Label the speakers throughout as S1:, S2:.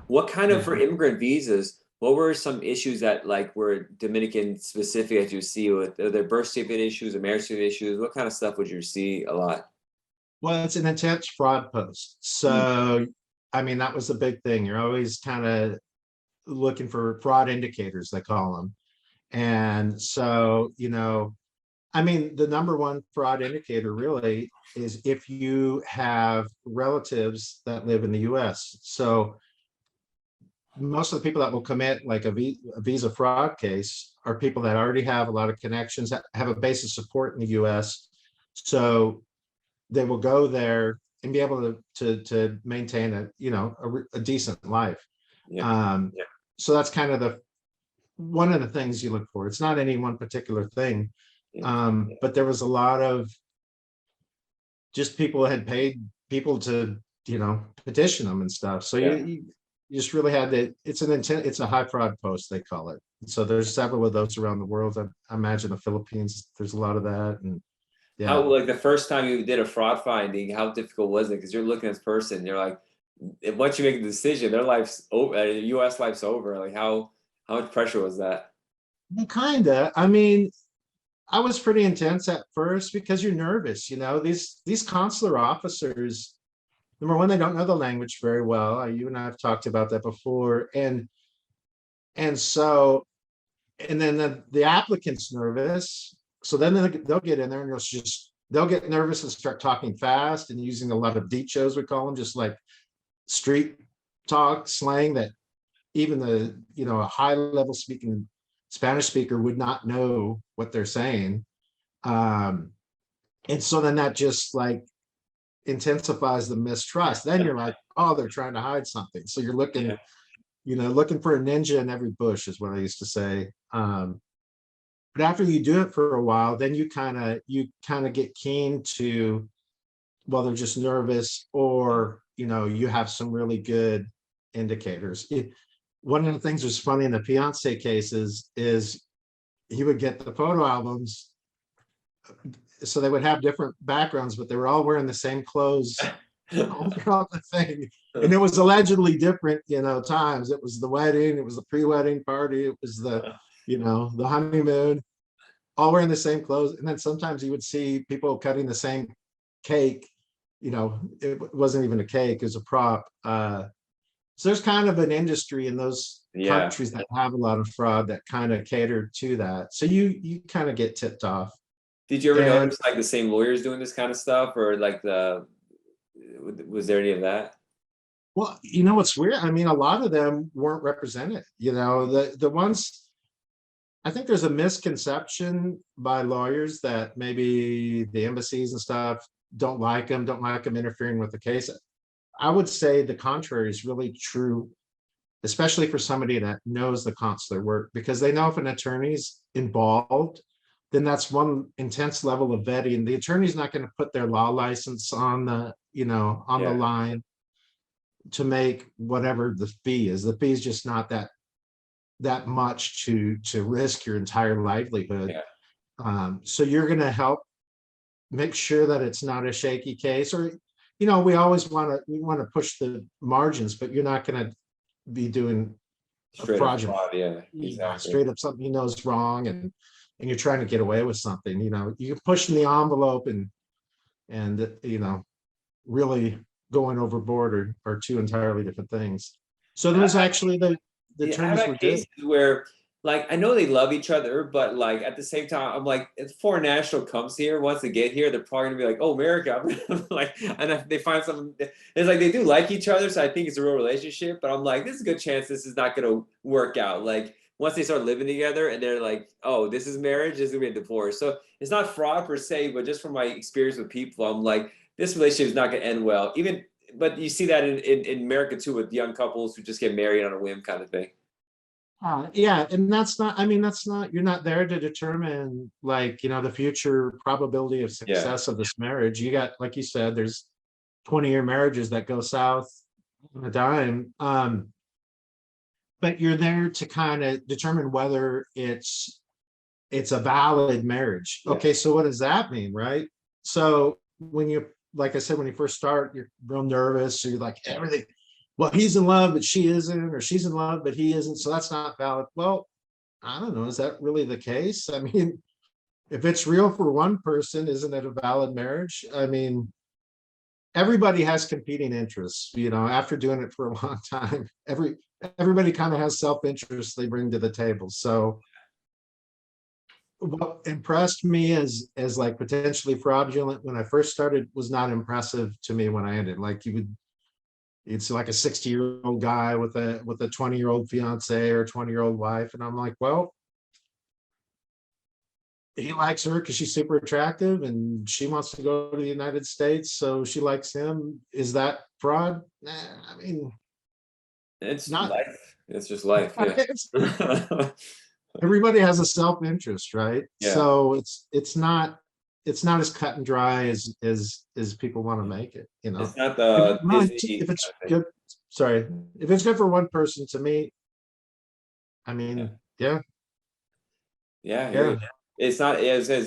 S1: What kind of,
S2: Yeah.
S1: for immigrant visas, what were some issues that like were Dominican specific that you see with their birth certificate issues or marriage certificate issues? What kind of stuff would you see a lot?
S2: Well, it's an intense fraud post.
S1: Mm,
S2: So, I mean, that was the big thing. You're always kind of looking for fraud indicators, they call them. And so, I mean, the number one fraud indicator really is if you have relatives that live in the US. So most of the people that will commit like a visa fraud case are people that already have a lot of connections, that have a base of support in the US. So they will go there and be able to maintain a decent life.
S1: yeah,
S2: Um, so that's kind of the one of the things you look for. It's not any one particular thing,
S1: yeah,
S2: but there was a lot of just people had paid people to petition them and stuff. So
S1: yeah.
S2: you just really had to. It's a high fraud post, they call it. So there's several of those around the world. I imagine the Philippines, there's a lot of that, and
S1: How,
S2: yeah.
S1: like the first time you did a fraud finding, how difficult was it? Because you're looking at this person, you're like, once you make a decision, their life's over, U.S. life's over. Like how much pressure was that?
S2: Kinda. I mean, I was pretty intense at first because you're nervous. These consular officers, number one, they don't know the language very well. You and I have talked about that before, and so and then the applicant's nervous. So then they'll get in there and they'll get nervous and start talking fast and using a lot of dichos, we call them, just like street talk slang that even a high level speaking Spanish speaker would not know what they're saying. Um, and so then that just like intensifies the mistrust. Then you're like, oh, they're trying to hide something. So you're
S1: Yeah,
S2: looking for a ninja in every bush is what I used to say. But after you do it for a while, then you kind of get keen to, well, they're just nervous, or you have some really good indicators. One of the things that's funny in the fiance cases is he would get the photo albums, so they would have different backgrounds, but they were all wearing the same clothes all throughout the thing. And it was allegedly different, times. It was the wedding, it was the pre-wedding party, it was the honeymoon, all wearing the same clothes. And then sometimes you would see people cutting the same cake. It wasn't even a cake, it was a prop. So there's kind of an industry in those
S1: yeah.
S2: countries that have a lot of fraud that kind of cater to that. So you kind of get tipped off.
S1: Did you ever
S2: And
S1: notice like the same lawyers doing this kind of stuff, or like was there any of that?
S2: well, what's weird? I mean, a lot of them weren't represented. The ones, I think there's a misconception by lawyers that maybe the embassies and stuff don't like them interfering with the case. I would say the contrary is really true, especially for somebody that knows the consular work, because they know if an attorney's involved, then that's one intense level of vetting. The attorney's not going to put their law license on the
S1: Yeah,
S2: line to make whatever the fee is. The fee is just not that much to risk your entire livelihood.
S1: yeah,
S2: So you're going to help make sure that it's not a shaky case, or we want to push the margins, but you're not going to be doing a
S1: straight up
S2: fraudulent,
S1: fraud. Yeah, exactly.
S2: straight up something is wrong, and you're trying to get away with something. You're pushing the envelope, and really going overboard are two entirely different things. So those actually the
S1: Yeah, I've
S2: attorneys
S1: had
S2: were good.
S1: cases where, like, I know they love each other, but like at the same time, I'm like, if foreign national comes here, wants to get here, they're probably gonna be like, "Oh, America," like, and if they find something, it's like they do like each other, so I think it's a real relationship. But I'm like, there's a good chance this is not gonna work out. Like once they start living together, and they're like, "Oh, this is marriage, this is gonna be a divorce." So it's not fraud per se, but just from my experience with people, I'm like, this relationship is not gonna end well. Even, but you see that in America too with young couples who just get married on a whim, kind of thing.
S2: Yeah, and you're not there to determine, like, the future probability of
S1: Yeah.
S2: success of this marriage. You got, like you said, there's 20-year marriages that go south on a dime. But you're there to kind of determine whether it's a valid marriage.
S1: Yeah.
S2: Okay, so what does that mean, right? So like I said, when you first start, you're real nervous. So you're like everything. well, he's in love, but she isn't, or she's in love, but he isn't. So that's not valid. Well, I don't know. Is that really the case? I mean, if it's real for one person, isn't it a valid marriage? I mean, everybody has competing interests, after doing it for a long time. Everybody kind of has self-interest they bring to the table. So what impressed me as like potentially fraudulent when I first started was not impressive to me when I ended. Like it's like a 60-year-old guy with a 20-year-old fiance or 20-year-old wife. And I'm like, well, he likes her because she's super attractive and she wants to go to the United States. So she likes him. Is that fraud? Nah, I mean,
S1: It's
S2: not.
S1: life. It's just life. Yeah.
S2: Everybody has a self-interest, right?
S1: Yeah.
S2: So it's not as cut and dry as people want to make it,
S1: It's not
S2: If,
S1: the
S2: well,
S1: Disney
S2: if
S1: kind
S2: it's
S1: of thing.
S2: good, sorry, if it's good for one person, to me, I
S1: Yeah.
S2: mean, yeah,
S1: Yeah, I hear you.
S2: yeah.
S1: It's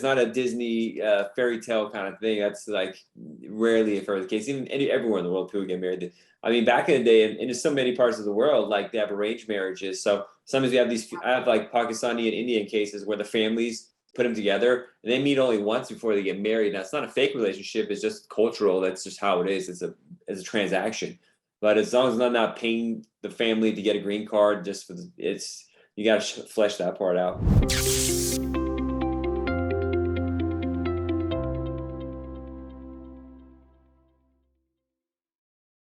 S1: not a Disney fairy tale kind of thing. That's like rarely if ever the case. Even everywhere in the world, people get married. I mean, back in the day, and in so many parts of the world, like they have arranged marriages. So sometimes you have these. I have like Pakistani and Indian cases where the families put them together and they meet only once before they get married. Now it's not a fake relationship; it's just cultural. That's just how it is. It's a transaction. But as long as they're not paying the family to get a green card, just for it's you got to flesh that part out.